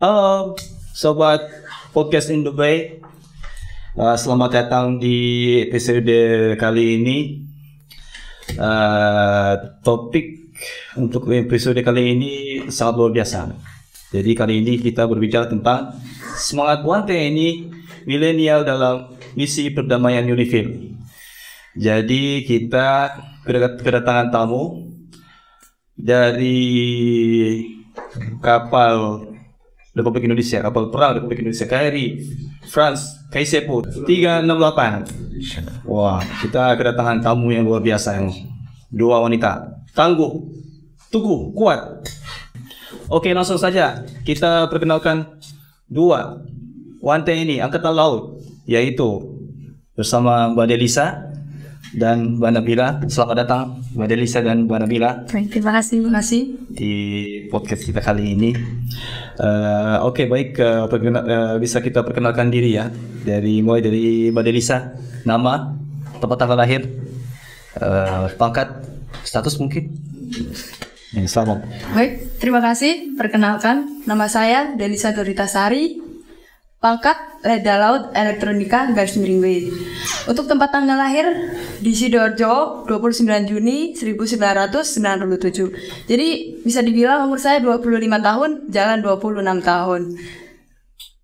Halo, sobat podcast in Dubai. Selamat datang di episode kali ini. Topik untuk episode kali ini sangat luar biasa. Jadi kali ini kita berbicara tentang semangat One TNI milenial dalam misi perdamaian UNIFIL. Jadi kita kedatangan tamu dari kapal Republik Indonesia, kapal perang Republik Indonesia KRI France Kaisepo 368. Wah, kita kedatangan tamu yang luar biasa, yang dua wanita tangguh, teguh, kuat. Oke, langsung saja kita perkenalkan dua wanita ini Angkatan Laut, yaitu bersama Mbak Delisa dan Mbak Nabila. Selamat datang Mbak Delisa dan Mbak Nabila. Terima kasih di podcast kita kali ini. Oke, baik, bisa kita perkenalkan diri ya, mulai dari Mbak Delisa. Nama, tempat tanggal lahir, pangkat, status mungkin. Selamat. Baik, terima kasih. Perkenalkan, nama saya Delisa Doritasari, pangkat Leda Laut Elektronika garis miring W. Untuk tempat tanggal lahir di Sidoarjo 29 Juni 1997. Jadi bisa dibilang umur saya 25 tahun, jalan 26 tahun.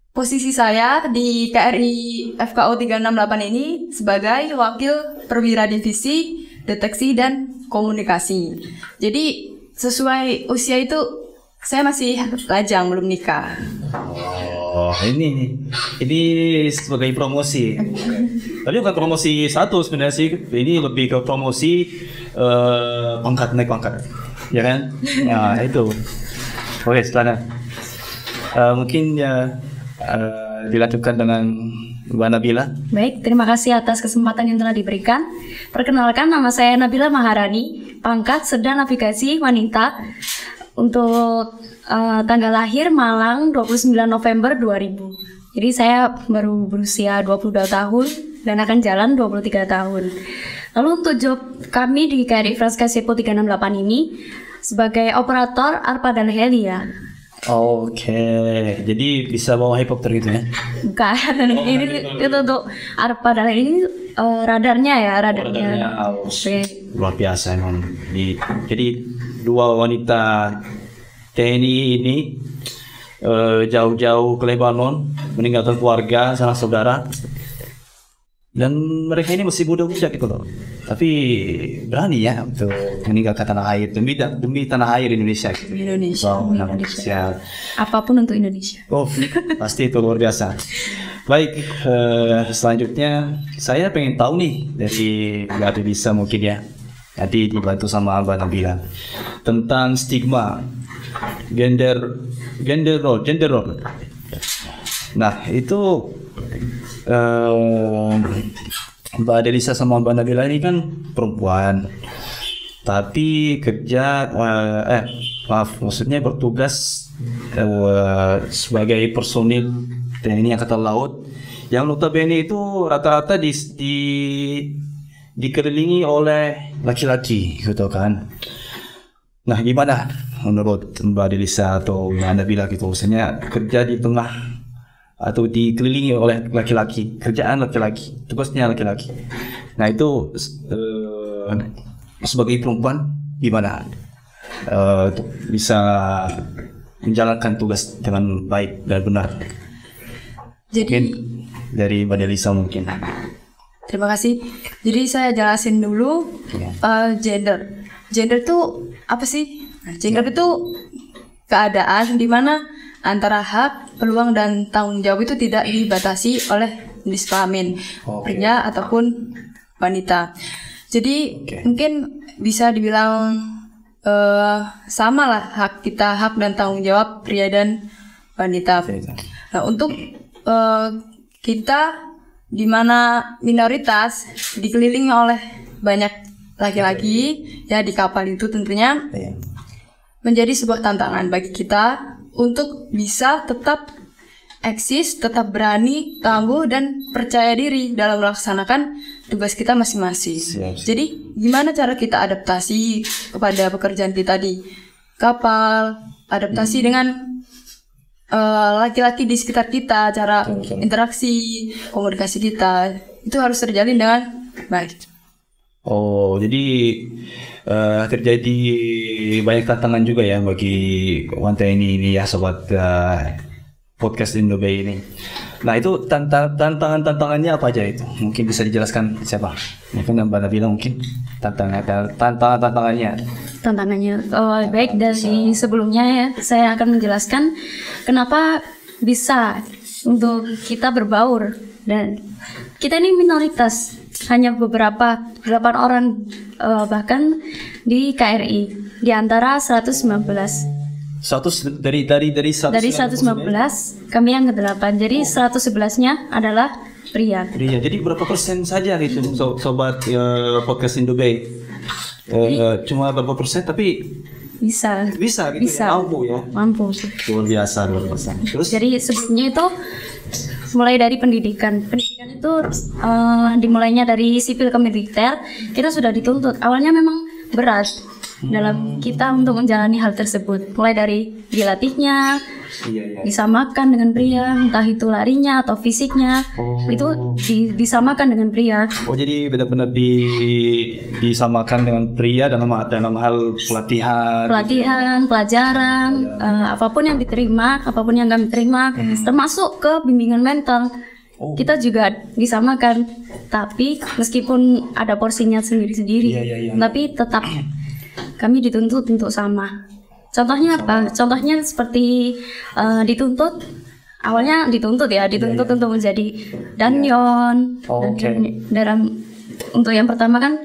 Posisi saya di KRI FKO 368 ini sebagai wakil perwira divisi deteksi dan komunikasi. Jadi sesuai usia itu saya masih lajang, belum nikah. Oh, ini sebagai promosi. Tapi bukan promosi satu sebenarnya sih. Ini lebih ke promosi pangkat, naik pangkat, ya kan? Ya itu. Oke, setelah mungkin ya dilanjutkan dengan Mbak Nabila. Baik, terima kasih atas kesempatan yang telah diberikan. Perkenalkan, nama saya Nabila Maharani, pangkat Sedang Navigasi Wanita. Untuk tanggal lahir Malang 29 November 2000. Jadi saya baru berusia 22 tahun dan akan jalan 23 tahun. Lalu untuk job kami di KRI France Kaisepo 368 ini sebagai operator arpada heli ya. Oke, jadi bisa bawa helikopter gitu ya? Bukan, ini itu untuk arpada heli, radarnya ya, radarnya. Luar biasa emang. Jadi dua wanita TNI ini jauh-jauh ke Lebanon, meninggalkan keluarga, sanak saudara, dan mereka ini masih muda-muda gitu loh. Tapi berani ya untuk meninggalkan tanah air demi tanah air Indonesia. Indonesia. Wow, Indonesia. Apapun untuk Indonesia. Oh, pasti itu luar biasa. Baik, selanjutnya saya pengen tahu nih dari Mbak Delisa mungkin ya. Jadi dibantu sama Mbak Nabila tentang stigma gender role. Nah itu Mbak Delisa sama Mbak Nabila ini kan perempuan, tapi maksudnya bertugas sebagai personil TNI Angkatan Laut yang notabene itu rata-rata dikelilingi oleh laki-laki gitu kan. Nah, gimana menurut Mbak Delisa atau Mbak Nabila gitu, misalnya kerja di tengah atau dikelilingi oleh laki-laki, kerjaan laki-laki, tugasnya laki-laki. Nah itu sebagai perempuan gimana untuk bisa menjalankan tugas dengan baik dan benar? Jadi mungkin dari Mbak Delisa mungkin. terima kasih. Jadi saya jelasin dulu gender. Gender itu apa sih? Gender itu keadaan di mana antara hak, peluang dan tanggung jawab itu tidak dibatasi oleh jenis kelamin, pria ataupun wanita. Jadi mungkin bisa dibilang sama lah hak kita, hak dan tanggung jawab pria dan wanita. Nah, untuk kita di mana minoritas dikelilingi oleh banyak laki-laki ya di kapal itu, tentunya menjadi sebuah tantangan bagi kita untuk bisa tetap eksis, tetap berani, tangguh dan percaya diri dalam melaksanakan tugas kita masing-masing. Jadi gimana cara kita adaptasi kepada pekerjaan kita di kapal, adaptasi dengan laki-laki di sekitar kita, cara interaksi, komunikasi kita itu harus terjalin dengan baik. Oh, jadi terjadi banyak tantangan juga ya bagi wanita ini ya sobat podcast Indobay ini. Nah itu tantangannya apa aja itu? Mungkin bisa dijelaskan siapa? Mungkin Mbak Nabila mungkin tantangannya. Baik, dari sebelumnya ya saya akan menjelaskan kenapa bisa untuk kita berbaur, dan kita ini minoritas, hanya beberapa 8 orang bahkan di KRI di antara 119. 100 dari 100 Dari 119 kami yang ke-8. Jadi 111-nya adalah pria. Iya, jadi berapa persen saja gitu sobat podcast Indobay? Cuma berapa persen tapi Bisa gitu Bisa. ya, mampu ya. Mampu. Luar biasa. Terus Jadi sebelumnya itu mulai dari pendidikan. Pendidikan itu dimulainya dari sipil ke militer. Kita sudah dituntut. Awalnya memang berat dalam kita untuk menjalani hal tersebut. Mulai dari dilatihnya, disamakan dengan pria, entah itu larinya atau fisiknya, itu disamakan dengan pria. Oh, jadi benar-benar disamakan dengan pria dalam hal pelatihan, pelajaran, apapun yang diterima, apapun yang kami terima, termasuk ke bimbingan mental. Kita juga disamakan, tapi meskipun ada porsinya sendiri-sendiri, tapi tetap kami dituntut untuk sama. Contohnya apa? Contohnya seperti dituntut, awalnya dituntut untuk menjadi danyon. Dalam untuk yang pertama kan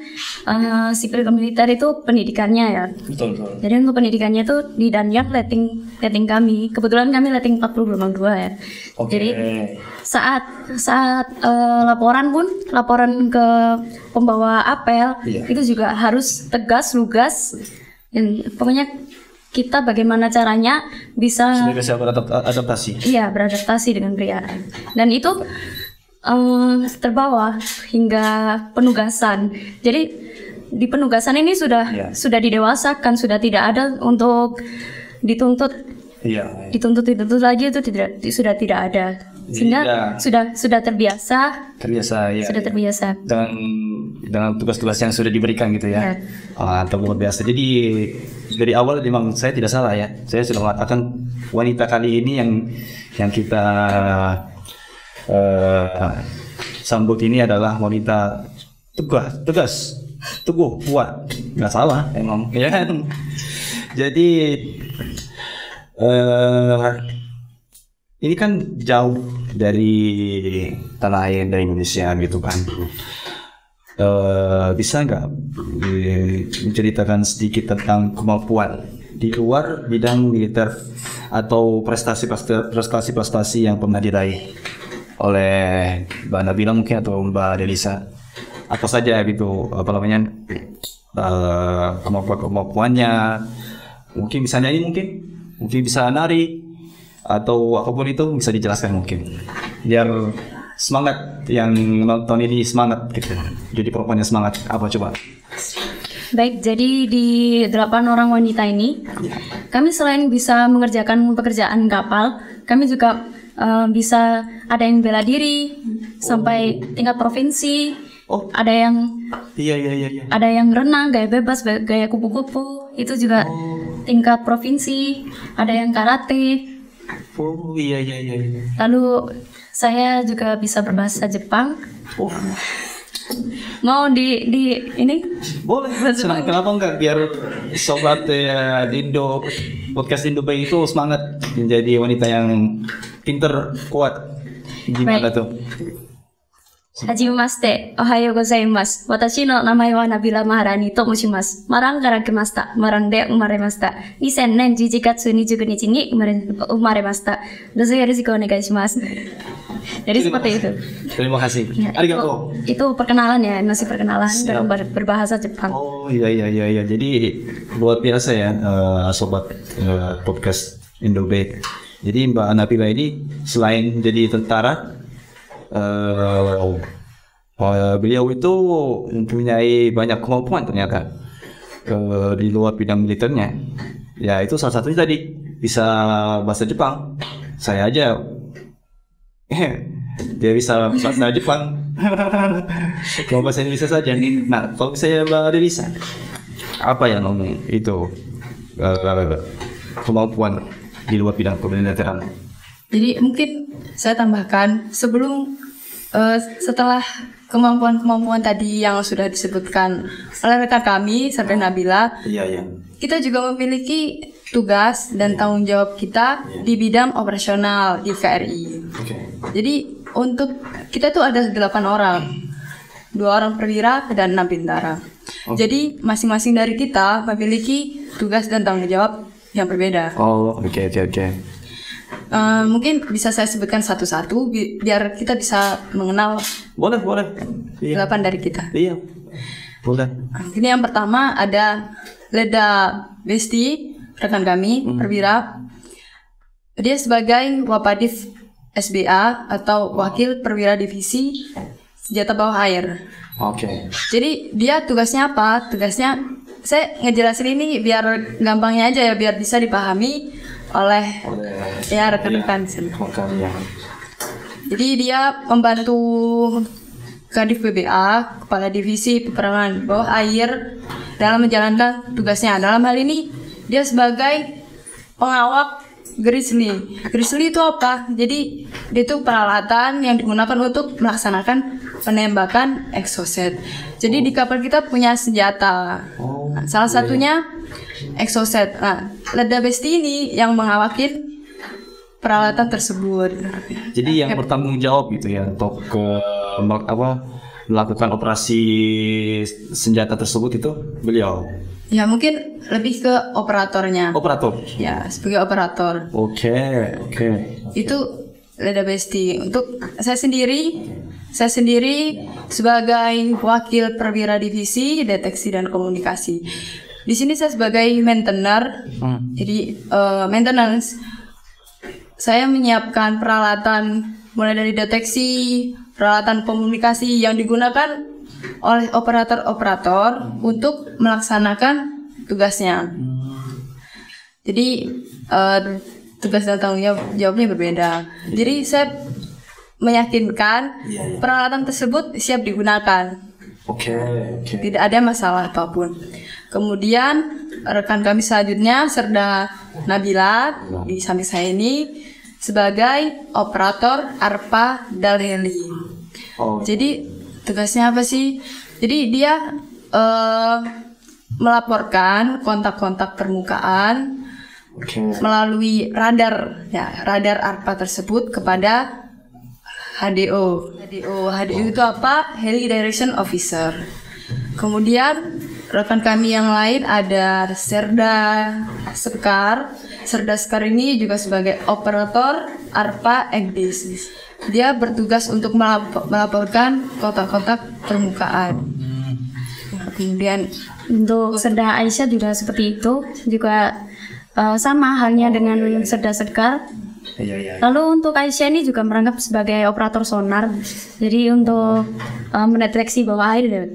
sipil ke militer itu pendidikannya ya. Betul. Jadi untuk pendidikannya itu di danyon letting kami. Kebetulan kami letting 40 gelombang 2 ya. Jadi saat laporan ke pembawa apel itu juga harus tegas, lugas, dan pokoknya kita bagaimana caranya bisa beradaptasi. Iya, beradaptasi dengan pria. Dan itu terbawa hingga penugasan. Jadi di penugasan ini sudah didewasakan, sudah tidak ada untuk dituntut. Dituntut lagi, itu sudah tidak ada. Sehingga sudah terbiasa. Sudah terbiasa dengan tugas-tugas yang sudah diberikan gitu ya. Luar biasa. Jadi dari awal memang saya tidak salah ya. Saya sudah mengatakan wanita kali ini yang kita sambut ini adalah wanita tegas, teguh, kuat. Nggak salah emang ya kan. Jadi ini kan jauh dari tanah air, dari Indonesia gitu kan. Bisa nggak menceritakan sedikit tentang kemampuan di luar bidang militer atau prestasi yang pernah diraih oleh Mbak Nabila mungkin atau Mbak Delisa, apa saja gitu, kemampuannya, mungkin bisa nyanyi, mungkin bisa nari atau apapun itu bisa dijelaskan mungkin biar semangat yang nonton ini semangat gitu, jadi perempuannya semangat. Apa coba? Baik, jadi di 8 orang wanita ini kami selain bisa mengerjakan pekerjaan kapal, kami juga bisa ada yang bela diri sampai tingkat provinsi. Ada yang ada yang renang gaya bebas, gaya kupu-kupu, itu juga tingkat provinsi. Ada yang karate. Lalu saya juga bisa berbahasa Jepang. Mau di ini? Boleh. Senang. Kenapa enggak, biar sobat podcast Indobay itu semangat menjadi wanita yang pinter, kuat. Gimana tuh? Hajimemashite, ohayo gozaimasu. Watashi no namae wa Nabila Maharani to moshimasu. Marangから来ました。Marang de umaremashita. 2000年11月29日にumaremashita. Dozo yoroshiku onegaishimasu. Jadi seperti itu. Terima kasih. Arigato. Itu perkenalan ya, masih perkenalan dalam berbahasa Jepang. Iya. Jadi luar biasa ya sobat podcast Indobay. Jadi Mbak Nabila ini selain jadi tentara, beliau itu mempunyai banyak kemampuan ternyata di luar bidang militernya. Ya itu salah satunya tadi bisa bahasa Jepang. Saya aja dia bisa bahasa Jepang, mau bahasa Indonesia saja. Nah, kalau saya bisa apa yang ngomong itu kemampuan di luar bidang kemiliteran. Jadi mungkin saya tambahkan setelah kemampuan-kemampuan tadi yang sudah disebutkan oleh rekan kami Serda Nabila, Iya. kita juga memiliki tugas dan tanggung jawab kita di bidang operasional di KRI. Jadi untuk kita tuh ada 8 orang, 2 orang perwira dan 6 bintara. Jadi masing-masing dari kita memiliki tugas dan tanggung jawab yang berbeda. Oke. Mungkin bisa saya sebutkan satu-satu biar kita bisa mengenal Boleh. 8 dari kita. Iya. Boleh. Ini yang pertama ada Leda Besti, rekan kami, perwira. Dia sebagai Wapadif SBA atau Wakil Perwira Divisi Senjata Bawah Air. Oke. Jadi dia tugasnya apa? Tugasnya saya ngejelasin ini biar gampangnya aja ya, biar bisa dipahami oleh ya rekan-rekan. Jadi dia membantu Kadif PBA, Kepala Divisi Peperangan Bawah Air dalam menjalankan tugasnya. Dalam hal ini dia sebagai pengawal Grizzly. Grizzly itu apa? Jadi itu peralatan yang digunakan untuk melaksanakan penembakan exocet. Jadi di kapal kita punya senjata. Nah, salah satunya exocet. Nah, Leda Besti ini yang mengawakin peralatan tersebut. Jadi yang bertanggung jawab gitu ya untuk melakukan operasi senjata tersebut itu beliau. Ya mungkin lebih ke operatornya. Operator. Ya sebagai operator. Oke. Itu Leda Besti. Untuk saya sendiri sebagai Wakil Perwira Divisi Deteksi dan Komunikasi. Di sini saya sebagai maintainer. Jadi maintenance. Saya menyiapkan peralatan mulai dari deteksi, peralatan komunikasi yang digunakan oleh operator-operator untuk melaksanakan tugasnya. Jadi tugas dan tanggung jawabnya berbeda. Jadi saya meyakinkan peralatan tersebut siap digunakan. Oke. Tidak ada masalah apapun. Kemudian rekan kami selanjutnya Serda Nabila di samping saya ini sebagai operator ARPA Dalheli. Jadi tugasnya apa sih? Jadi dia melaporkan kontak-kontak permukaan melalui radar ARPA tersebut kepada HDO. HDO itu apa? Heli Direction Officer. Kemudian rekan kami yang lain ada Serda Sekar. Serda Sekar ini juga sebagai operator ARPA EGDIS. Dia bertugas untuk melaporkan kontak-kontak permukaan. Kemudian untuk Serda Aisyah juga seperti itu, juga sama halnya dengan Serda Sekar. Lalu untuk Aisyah ini juga merangkap sebagai operator sonar. Jadi untuk mendeteksi bawah air.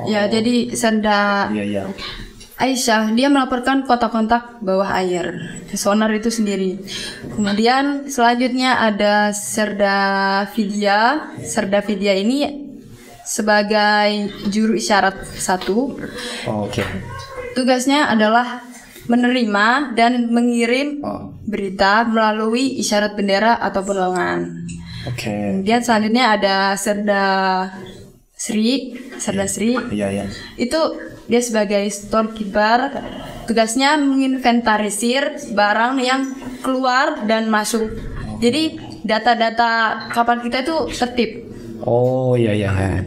Ya, jadi Serda Aisyah dia melaporkan kontak-kontak bawah air, sonar itu sendiri. Kemudian selanjutnya ada Serda Vidya. Serda Vidya ini sebagai juru isyarat 1. Tugasnya adalah menerima dan mengirim berita melalui isyarat bendera atau lengan. Kemudian selanjutnya ada Serda Sri. Itu dia sebagai storekeeper. Tugasnya menginventarisir barang yang keluar dan masuk. Jadi data-data kapal kita itu tertib.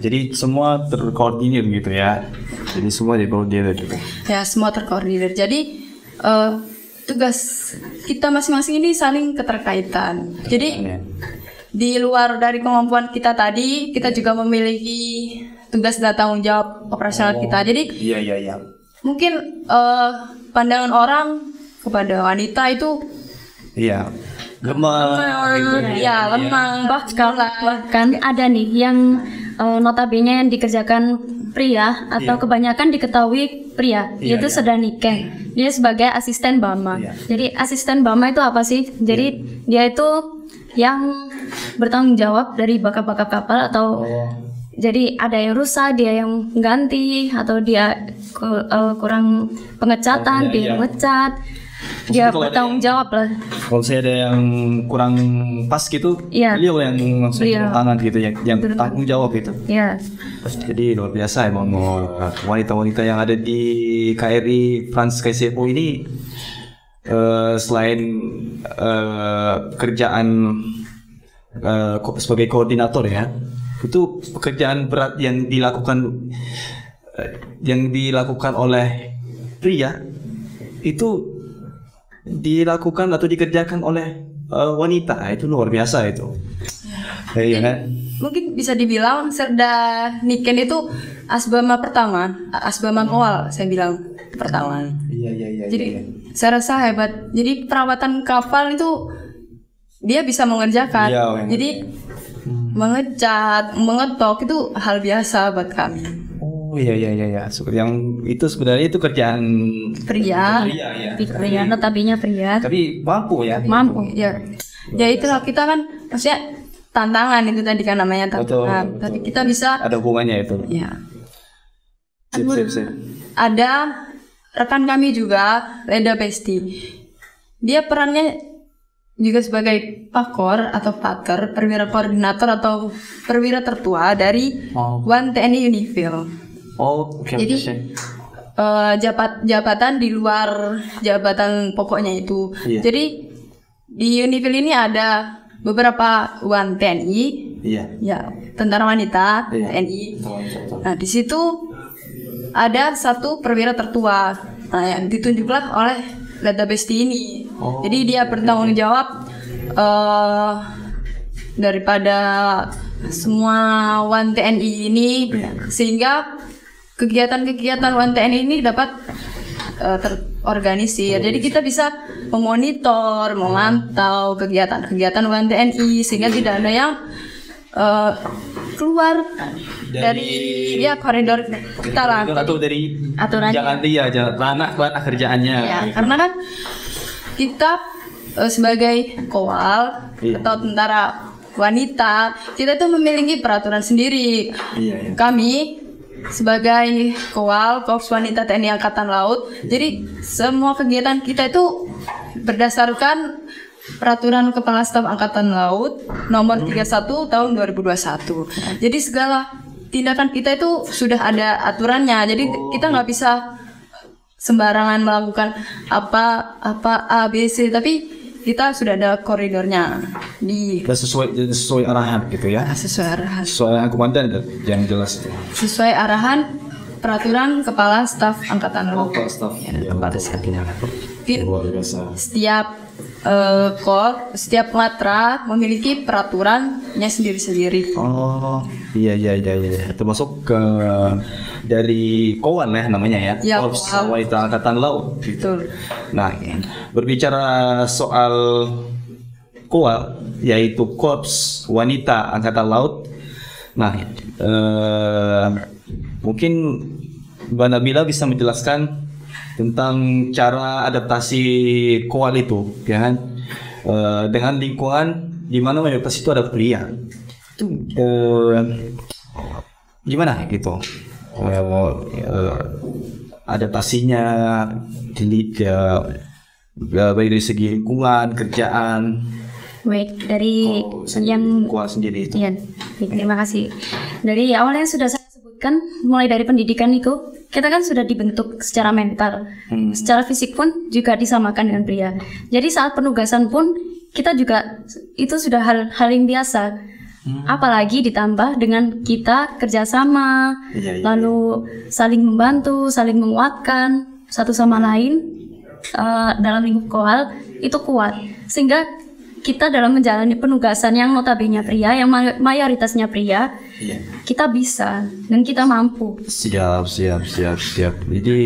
Jadi semua terkoordinir gitu ya. Jadi semua dikoordinir gitu. Ya, semua terkoordinir. Jadi tugas kita masing-masing ini saling keterkaitan. Jadi di luar dari kemampuan kita tadi, kita juga memiliki tugas dan tanggung jawab operasional kita. Jadi mungkin pandangan orang kepada wanita itu lemah. Lemah. Bahkan ada nih yang notabene yang dikerjakan pria atau kebanyakan diketahui pria, yaitu Sedanike. Dia sebagai asisten Bama. Jadi asisten Bama itu apa sih? Jadi dia itu yang bertanggung jawab dari bakap-bakap kapal atau jadi ada yang rusak, dia yang ganti, atau dia kurang pengecatan, dia ngecat. Dia bertanggung jawab lah. Kalau saya ada yang kurang pas gitu, beliau yang langsung turun tangan gitu, yang tanggung jawab gitu. Iya. Jadi luar biasa emang wanita-wanita yang ada di KRI Frans KSEPO ini, selain kerjaan sebagai koordinator ya, itu pekerjaan berat yang dilakukan oleh pria itu dilakukan atau dikerjakan oleh wanita. Itu luar biasa itu. Iya kan? Mungkin bisa dibilang Serda Niken itu asbama pertama, asbama awal saya bilang pertama. Iya. Jadi saya rasa hebat. Jadi perawatan kapal itu dia bisa mengerjakan. Jadi mengecat, mengetok itu hal biasa buat kami. Oh iya. Yang itu sebenarnya itu kerjaan pria. Pria, notabene pria. Tapi mampu ya. Mampu. Ya itulah kita kan maksudnya tantangan itu tadi kan namanya tantangan. Tapi kita bisa. Ada hubungannya itu. Ya. Sip. Ada rekan kami juga, Leda Besti. Dia perannya juga sebagai pakor atau pater, perwira koordinator atau perwira tertua dari One TNI Unifil. Jadi jabatan di luar jabatan pokoknya itu. Jadi di Unifil ini ada beberapa One TNI, ya tentara wanita TNI. Nah di situ ada satu perwira tertua, yang ditunjuklah oleh Leda Besti ini. Jadi dia bertanggung jawab daripada semua One TNI ini, sehingga kegiatan-kegiatan One TNI ini dapat terorganisir. Jadi kita bisa memonitor, memantau kegiatan-kegiatan One TNI sehingga tidak ada yang keluar dari koridor kita lah. Atau dari aturannya. Jangan ranah kerjaannya. Ya, karena kan kita sebagai kowal atau tentara wanita, kita itu memiliki peraturan sendiri. Kami sebagai kowal Korps Wanita TNI Angkatan Laut, jadi semua kegiatan kita itu berdasarkan Peraturan Kepala Staf Angkatan Laut Nomor 31 Tahun 2021. Jadi segala tindakan kita itu sudah ada aturannya. Jadi kita nggak bisa sembarangan melakukan apa A B C, tapi kita sudah ada koridornya di sesuai arahan gitu ya. Sesuai arahan. Sesuai arahan komandan yang jelas. Sesuai arahan Peraturan Kepala Staf Angkatan Laut. Setiap matra memiliki peraturannya sendiri-sendiri. Iya. Termasuk ke dari Kowan ya namanya ya. Korps Wanita Angkatan Laut. Betul. Nah, berbicara soal Kowal, yaitu Korps Wanita Angkatan Laut. Nah, mungkin Mbak Nabila bisa menjelaskan tentang cara adaptasi Kowal itu, ya kan? Dengan lingkungan di mana mayoritas itu ada pria. Itu gimana gitu? Adaptasinya baik dari segi lingkungan, kerjaan. Baik, dari yang Kowal sendiri itu. Iya, terima kasih. Dari awal yang sudah saya sebutkan, mulai dari pendidikan itu, kita kan sudah dibentuk secara mental, secara fisik pun juga disamakan dengan pria. Jadi saat penugasan pun kita juga itu sudah hal yang biasa. Apalagi ditambah dengan kita kerjasama, lalu saling membantu, saling menguatkan satu sama lain dalam lingkup Kowal itu kuat, sehingga kita dalam menjalani penugasan yang notabene pria, yang mayoritasnya pria, kita bisa dan kita mampu. Siap. Jadi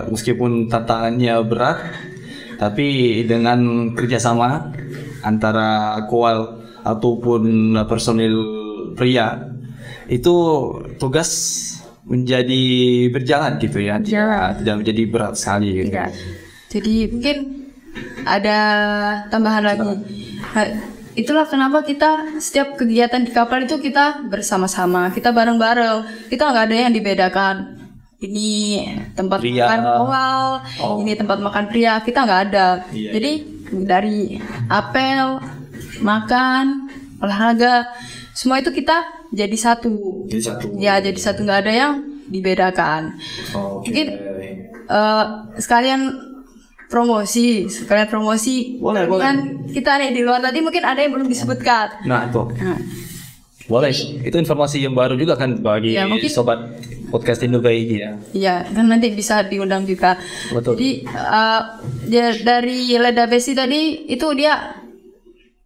meskipun tantangannya berat, tapi dengan kerjasama antara Kowal ataupun personil pria, itu tugas menjadi berjalan gitu ya, tidak menjadi berat sekali gitu. Tidak. Jadi mungkin ada tambahan lagi. Itulah kenapa kita setiap kegiatan di kapal itu kita bersama-sama, kita bareng-bareng, kita nggak ada yang dibedakan. Ini tempat Pria. makan awal, ini tempat makan pria, kita nggak ada. Iya, Jadi dari apel, makan, olahraga, semua itu kita jadi satu. Jadi satu. Ya, jadi satu, nggak ada yang dibedakan. Oke. Mungkin sekalian promosi. Boleh. Kan kita nih di luar tadi mungkin ada yang belum disebutkan. Nah itu Nah, boleh. Itu informasi yang baru juga kan bagi Ya, mungkin- sobat podcast Indobayi ya. iya, kan nanti bisa diundang juga. Betul. Jadi dari Leda Besi tadi itu dia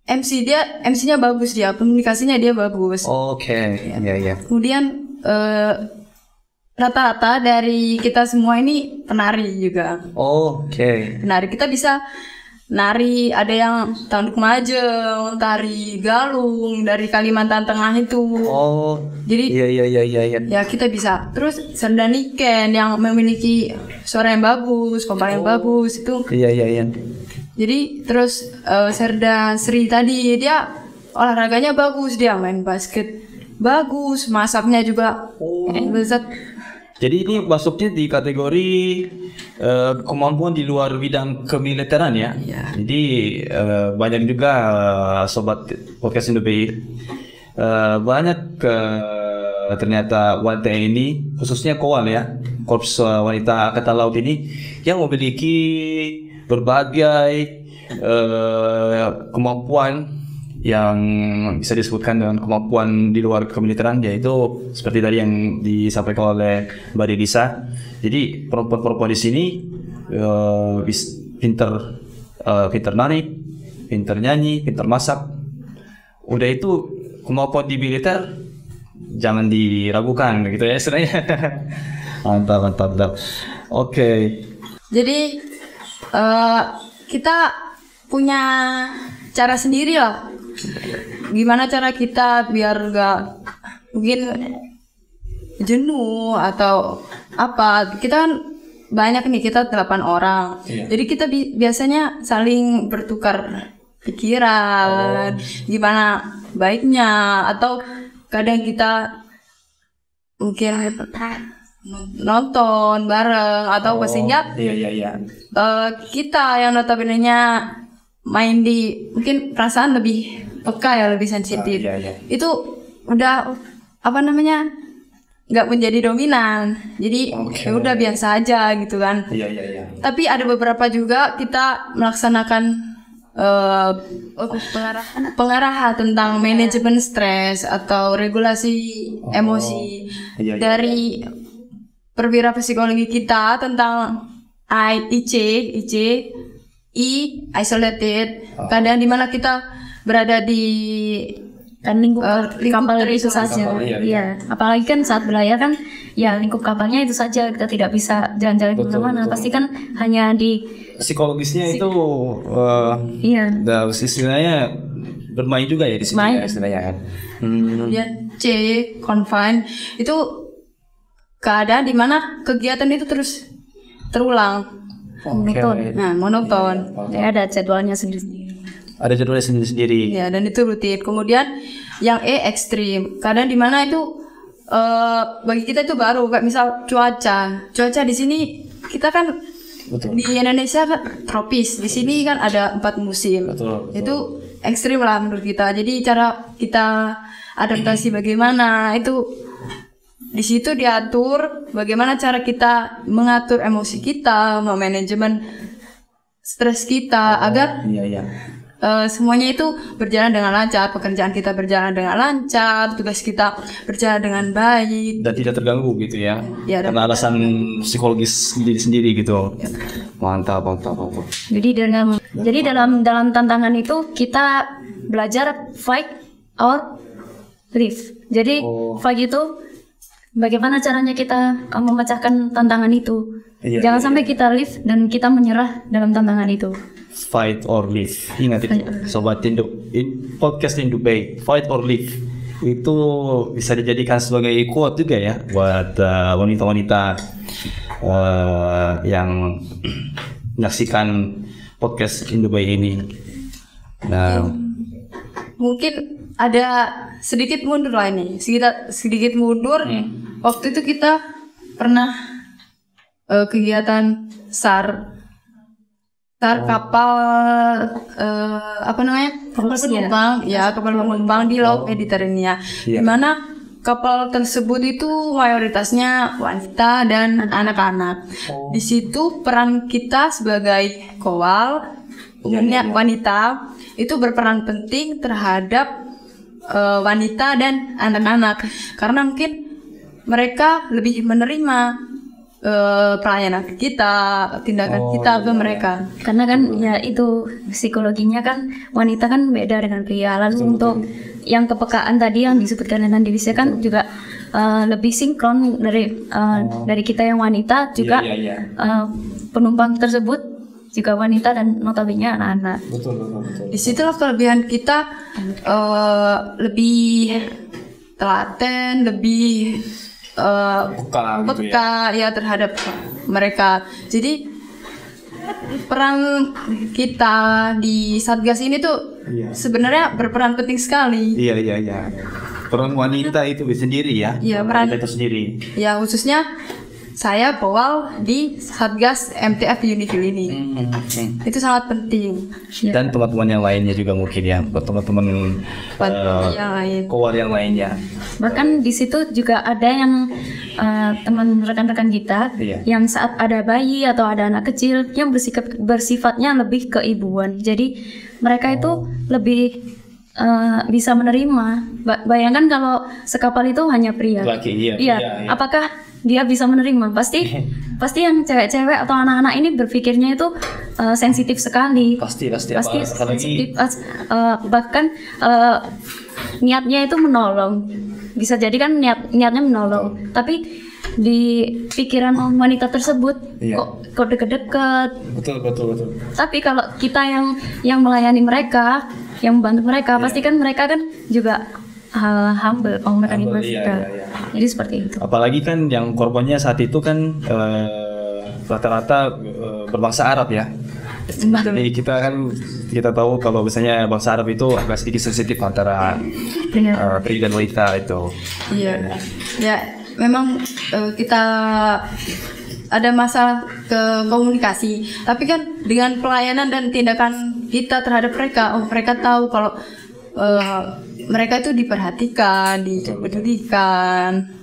MC-nya bagus, dia komunikasinya dia bagus. Oke. Iya. Kemudian rata-rata dari kita semua ini penari juga. Oke. Penari kita bisa nari, ada yang tanduk majeng, tari galung dari Kalimantan Tengah itu. Oh. Jadi Iya. ya kita bisa. Terus Serdaniken yang memiliki suara yang bagus, kompal yang bagus itu. Iya. Jadi terus Serda Sri tadi dia olahraganya bagus, dia main basket bagus, masaknya juga lezat. Jadi ini masuknya di kategori kemampuan di luar bidang kemiliteran ya. Iya. Jadi banyak juga sobat podcast Indobayi banyak ternyata wanita ini, khususnya KOWAL ya, Korps Wanita Angkatan Laut ini yang memiliki berbagai kemampuan yang bisa disebutkan dengan kemampuan di luar kemiliteran, yaitu seperti tadi yang disampaikan oleh Mbak Dedisa. Jadi perempuan-perempuan di sini pinter nari, pinter nyanyi, pinter masak. Udah itu kemampuan di militer jangan diragukan gitu ya istilahnya. mantap. Oke. Jadi kita punya cara sendiri lah. Gimana cara kita biar gak mungkin jenuh atau apa. Kita kan banyak nih, kita 8 orang. Jadi kita biasanya saling bertukar pikiran, gimana baiknya, atau kadang kita mungkin nonton bareng atau sehingga Iya. kita yang notabene-nya main di mungkin perasaan lebih peka ya, lebih sensitif. Itu udah nggak menjadi dominan, jadi ya udah biasa aja gitu kan. Iya. Tapi ada beberapa juga kita melaksanakan pengarahan tentang manajemen stres atau regulasi emosi Iya. dari perwira psikologi kita tentang isolated, keadaan dimana kita berada di kan lingkup lingkup kapal dari itu saja. kapal, iya. Iya, apalagi kan saat belayar kan ya lingkup kapalnya itu saja, kita tidak bisa jalan-jalan kemana-mana. Pasti kan hanya di Psikologisnya itu iya istilahnya bermain juga ya di sini Main. ya, istilahnya kan. kemudian confine itu keadaan dimana kegiatan itu terus terulang. monoton. Nah, monoton. Ya, ada jadwalnya sendiri. Ada jadwalnya sendiri. Ya, dan itu rutin. Kemudian yang ekstrim, kadang di mana itu bagi kita itu baru, kayak misal cuaca di sini kita kan Betul. di Indonesia kan tropis, di sini kan ada 4 musim. Betul. Itu ekstrim lah menurut kita. Jadi cara kita adaptasi bagaimana itu di situ diatur bagaimana cara kita mengatur emosi kita, manajemen stres kita agar Iya. semuanya itu berjalan dengan lancar, pekerjaan kita berjalan dengan lancar, tugas kita berjalan dengan baik. Dan tidak terganggu gitu ya. Ya, dan- Karena alasan psikologis sendiri gitu. Mantap. Jadi dalam tantangan itu kita belajar fight or live. Jadi fight itu bagaimana caranya kita memecahkan tantangan itu. Iya, Jangan sampai kita live dan kita menyerah dalam tantangan itu. Fight or live. Ingat itu, sobat podcast Indubay. Fight or live. itu bisa dijadikan sebagai quote juga ya buat wanita-wanita yang menyaksikan podcast Indubai ini. Nah, Mungkin ada sedikit mundur lah ini, sedikit mundur. Waktu itu kita pernah kegiatan SAR kapal apa namanya, kapal penumpang ya, kapal penumpang di laut Mediterania, di mana kapal tersebut itu mayoritasnya wanita dan anak-anak. Di situ peran kita sebagai kowal umumnya wanita itu berperan penting terhadap wanita dan anak-anak, karena mungkin mereka lebih menerima pelayanan kita, tindakan kita ke mereka. Karena kan ya itu psikologinya kan wanita kan beda dengan pria. Lalu untuk yang kepekaan tadi yang disebutkan dengan Divisa kan juga lebih sinkron dari kita yang wanita juga. Penumpang tersebut juga wanita dan notabene anak-anak. betul. Disitulah kelebihan kita, lebih telaten, lebih peka ya terhadap mereka. Jadi peran kita di Satgas ini tuh sebenarnya berperan penting sekali. Iya. Peran wanita itu sendiri ya. Iya, peran Wanita itu sendiri. ya, khususnya saya kowal di Satgas MTF Unifil ini. Itu sangat penting. Dan teman-teman yang lainnya juga mungkin ya, teman-teman Yang lain. kowal yang lainnya. Bahkan di situ juga ada yang teman rekan-rekan kita yang saat ada bayi atau ada anak kecil yang bersifatnya lebih keibuan. Jadi mereka itu lebih bisa menerima. Bayangkan kalau sekapal itu hanya pria. Laki, iya. Apakah dia bisa menerima? Pasti yang cewek-cewek atau anak-anak ini berpikirnya itu sensitif sekali. Pasti Sensitif. Bahkan niatnya itu menolong. Bisa jadi kan niatnya menolong, tapi di pikiran wanita tersebut kok deket-deket. Betul. Tapi kalau kita yang melayani mereka, yang membantu mereka, pasti kan mereka kan juga humble, menerima kita. Jadi seperti itu. Apalagi kan yang korbannya saat itu kan rata-rata berbangsa Arab ya. Jadi kita tahu kalau misalnya bangsa Arab itu agak sedikit sensitif antara pria dan wanita itu. Iya. Ya, memang kita ada masalah ke komunikasi, tapi kan dengan pelayanan dan tindakan kita terhadap mereka, mereka tahu kalau mereka itu diperhatikan, dipedulikan.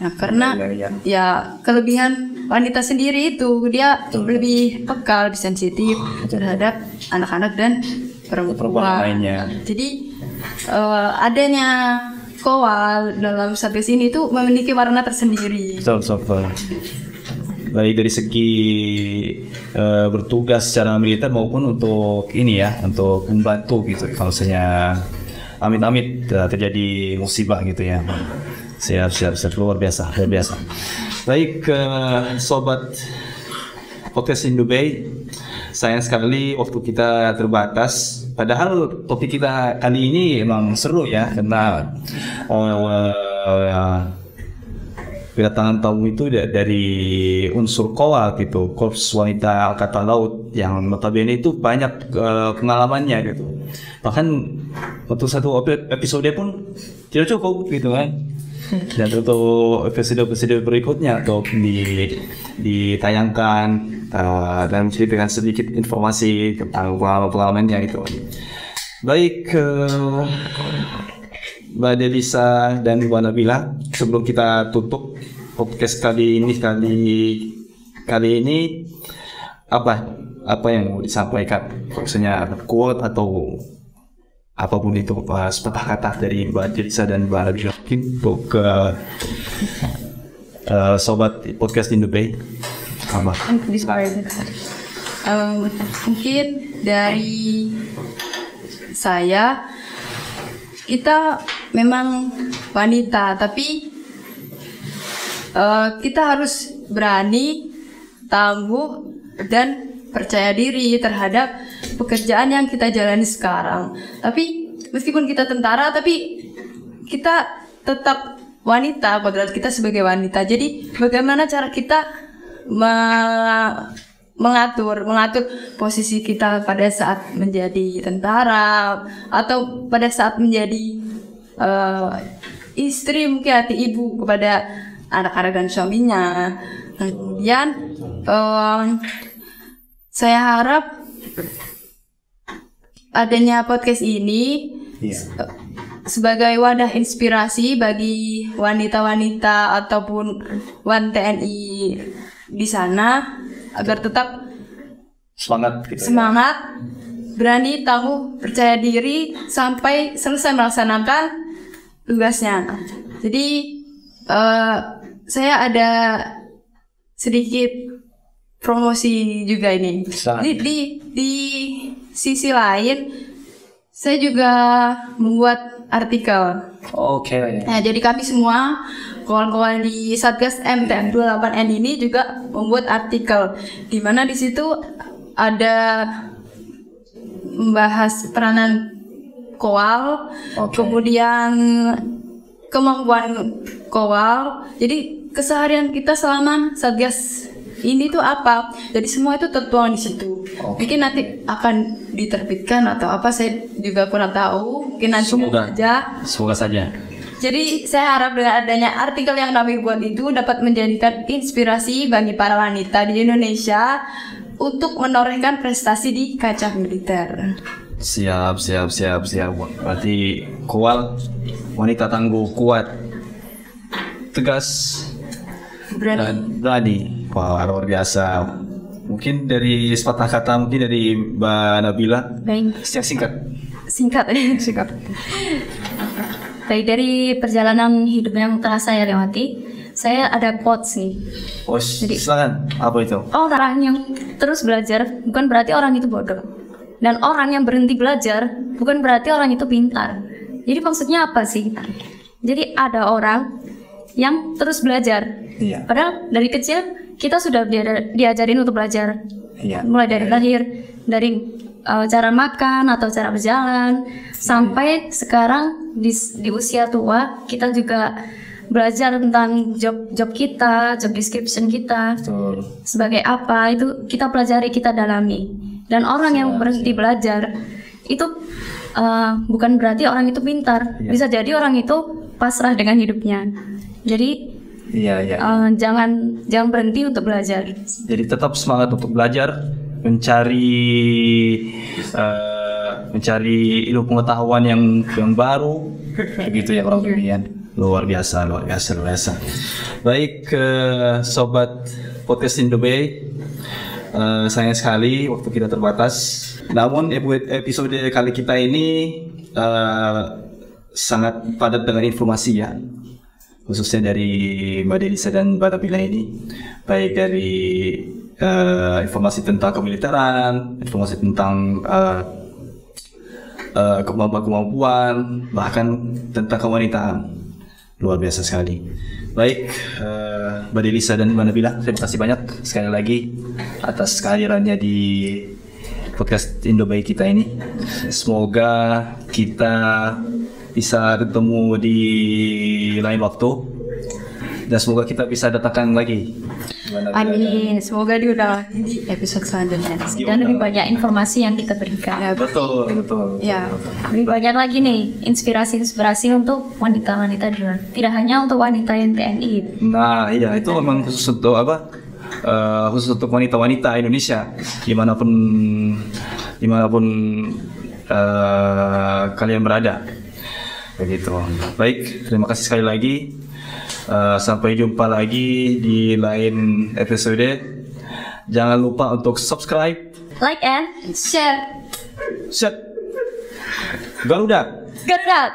Nah, karena ya kelebihan wanita sendiri itu dia lebih peka, lebih sensitif terhadap anak-anak dan perempuan lainnya. Jadi adanya kowal dalam Satgas ini itu memiliki warna tersendiri. Betul. Baik dari segi bertugas secara militer maupun untuk ini ya, untuk membantu gitu. Kalau misalnya amit-amit terjadi musibah gitu ya. Siap, luar biasa. Baik, sobat podcast Indubai, sayang sekali waktu kita terbatas. Padahal topik kita kali ini emang seru ya, karena kedatangan tamu itu dari unsur kowal gitu, Korps Wanita Angkatan Laut yang notabene itu banyak pengalamannya gitu. Bahkan untuk satu episode pun tidak cukup gitu kan. Dan untuk episode berikutnya untuk ditayangkan dan menceritakan sedikit informasi tentang pengalamannya itu. Baik, Mbak Delisa dan Mbak Nabila, sebelum kita tutup podcast kali ini apa yang mau disampaikan? Maksudnya quote atau apapun itu, sepatah kata dari Mbak Delisa dan Mbak Nabila untuk sobat podcast Indubai. Mungkin dari saya, kita memang wanita, tapi kita harus berani, tangguh, dan percaya diri terhadap pekerjaan yang kita jalani sekarang. Tapi meskipun kita tentara, tapi kita tetap wanita, kodrat kita sebagai wanita. Jadi bagaimana cara kita mengatur posisi kita pada saat menjadi tentara atau pada saat menjadi istri, mungkin arti ibu kepada anak-anak dan suaminya. Kemudian saya harap adanya podcast ini sebagai wadah inspirasi bagi wanita-wanita ataupun wan TNI di sana agar tetap Semangat gitu. semangat, berani, tangguh, percaya diri sampai selesai melaksanakan tugasnya. Jadi saya ada sedikit promosi juga ini. Di sisi lain, saya juga membuat artikel. Oke. Nah, jadi kami semua kawan-kawan di Satgas MTM28N ini juga membuat artikel di mana di situ ada membahas peranan Kowal, kemudian kemampuan Kowal. Jadi keseharian kita selama Satgas ini tuh apa? Jadi semua itu tertuang di situ. Mungkin nanti akan diterbitkan atau apa, saya juga kurang tahu. Mungkin nanti Semoga saja. Jadi saya harap dengan adanya artikel yang kami buat itu dapat menjadikan inspirasi bagi para wanita di Indonesia untuk menorehkan prestasi di kancah militer. Siap. Berarti Kowal, wanita tangguh, kuat, tegas, dan berani. Wah, luar biasa. Mungkin dari sepatah kata mungkin dari Mbak Nabila. Baik. Singkat. Baik, dari perjalanan hidup yang telah saya lewati, saya ada quotes nih. Jadi, silakan. Apa itu? Orang yang terus belajar bukan berarti orang itu bodoh. Dan orang yang berhenti belajar bukan berarti orang itu pintar. Jadi maksudnya apa sih? Jadi ada orang yang terus belajar. Iya. Padahal dari kecil kita sudah diajarin untuk belajar. Iya. Mulai dari lahir, dari cara makan atau cara berjalan, sampai sekarang di usia tua kita juga belajar tentang job kita, job description kita. Betul. Sebagai apa itu kita pelajari, kita dalami. Dan orang yang berhenti belajar itu bukan berarti orang itu pintar. Bisa jadi orang itu pasrah dengan hidupnya. Jadi jangan berhenti untuk belajar. Jadi tetap semangat untuk belajar, mencari ilmu pengetahuan yang baru, begitu ya Bang Demian. Luar biasa. Baik, sobat podcast Indobay, sayang sekali waktu kita terbatas. Namun episode kali kita ini sangat padat dengan informasi ya, khususnya dari Mbak Delisa dan Mbak Nabila ini, baik dari informasi tentang kemiliteran, informasi tentang kemampuan, bahkan tentang kewanitaan. Luar biasa sekali. Baik, Mbak Delisa dan Mbak Nabila, terima kasih banyak sekali lagi atas kehadirannya di podcast Indobay kita ini. Semoga kita bisa ketemu di lain waktu, dan semoga kita bisa datangkan lagi. Amin. Semoga diundang lagi di episode selanjutnya. Dan lebih banyak informasi yang kita berikan. Ya, Betul. ya. Lebih banyak lagi nih inspirasi untuk wanita-wanita di luar. Tidak hanya untuk wanita yang TNI. Nah, iya, itu memang khusus untuk apa? Khusus untuk wanita-wanita Indonesia, dimanapun kalian berada. Begitu. Baik, terima kasih sekali lagi. Sampai jumpa lagi di lain episode. Jangan lupa untuk subscribe, Like and share. share. Garuda. Gerak.